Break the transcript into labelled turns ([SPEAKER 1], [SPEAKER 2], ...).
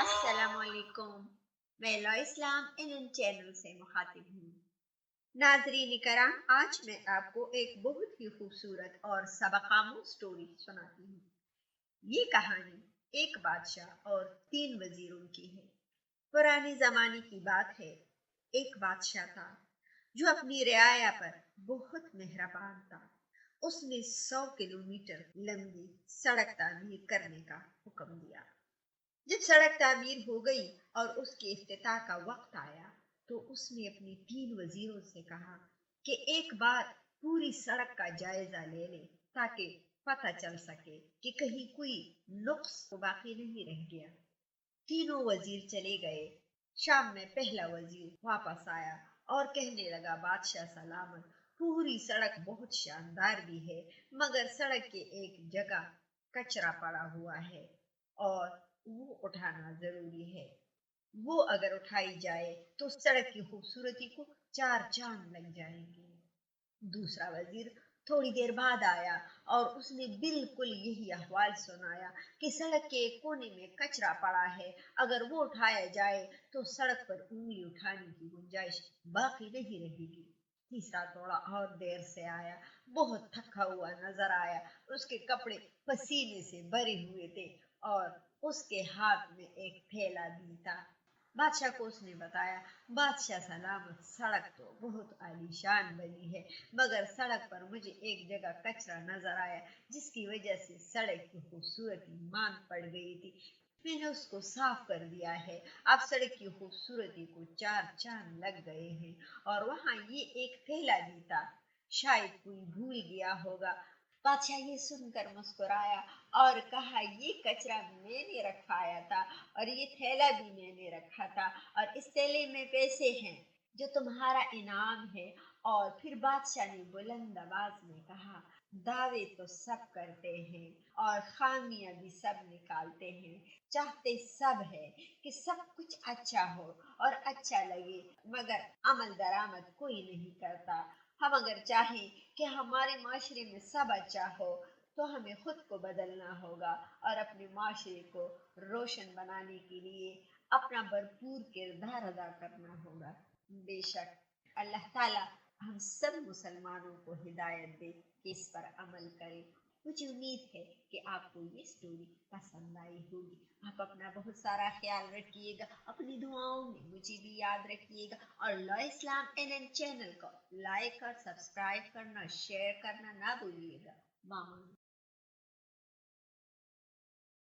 [SPEAKER 1] अस्सलाम वालेकुम। मैं लॉ इस्लाम इन चैनल से मुखातिब हूँ। नाजरीन करम, आज मैं आपको एक बहुत ही खूबसूरत और सबकामूज स्टोरी सुनाती हूँ। ये कहानी एक बादशाह और तीन वजीरों की है। पुराने जमाने की बात है। एक बादशाह था जो अपनी रियाया पर बहुत मेहरबान था। उसने 100 किलोमीटर लंबी सड़क तामीर करने का हुक्म दिया। जब सड़क तामीर हो गई और उसके इफ्तिताह का वक्त आया तो उसने अपने तीन वजीरों से कहा कि एक बार पूरी सड़क का जायजा ले लें ताकि पता चल सके कि कहीं कोई नुक्स तो बाकी नहीं रह गया। तीनों वजीर चले गए। शाम में पहला वजीर वापस आया और कहने लगा, बादशाह सलामत, पूरी सड़क बहुत शानदार भी है, मगर सड़क के एक जगह कचरा पड़ा हुआ है और वो उठाना जरूरी है। वो अगर उठाई जाए तो सड़क की खूबसूरती को चार चांद लग जाएंगे। दूसरा वजीर थोड़ी देर बाद आया और उसने बिल्कुल यही अहवाल सुनाया कि सड़क के एक कोने में कचरा पड़ा है, अगर वो उठाया जाए तो सड़क पर उंगली उठाने की गुंजाइश बाकी नहीं रहेगी। तीसरा थोड़ा और देर से आया, बहुत थका हुआ नजर आया, उसके कपड़े पसीने से भरे हुए थे और उसके हाथ में एक थैला भी था। बादशाह को उसने बताया, बादशाह सलामत, सड़क तो बहुत आलीशान बनी है, मगर सड़क पर मुझे एक जगह कचरा नजर आया जिसकी वजह से सड़क की खूबसूरती मांद पड़ गई थी। मैंने उसको साफ कर दिया है। अब सड़क की खूबसूरती को चार चांद लग गए हैं। और वहाँ ये एक थैला भी था, शायद कोई भूल गया होगा। बादशाह ये सुनकर मुस्कुराया और कहा, ये कचरा मैंने रखवाया था और ये थैला भी मैंने रखा था और इस थैले में पैसे हैं जो तुम्हारा इनाम है। और फिर बादशाह ने बुलंद आवाज में कहा, दावे तो सब करते हैं और खामियां भी सब निकालते हैं, चाहते सब है कि सब कुछ अच्छा हो और अच्छा लगे, मगर अमल दरामद कोई नहीं करता। हम अगर चाहें कि हमारे माशरे में सब अच्छा हो तो हमें खुद को बदलना होगा और अपने माशरे को रोशन बनाने के लिए अपना भरपूर किरदार अदा करना होगा। बेशक अल्लाह ताला हम सब मुसलमानों को हिदायत दे कि इस पर अमल करें। मुझे उम्मीद है कि आपको ये स्टोरी पसंद आई होगी। आप अपना बहुत सारा ख्याल रखिएगा, अपनी दुआओं में मुझे भी याद रखिएगा और लॉ इस्लाम एन चैनल को लाइक और सब्सक्राइब करना, शेयर करना ना भूलिएगा। मामा।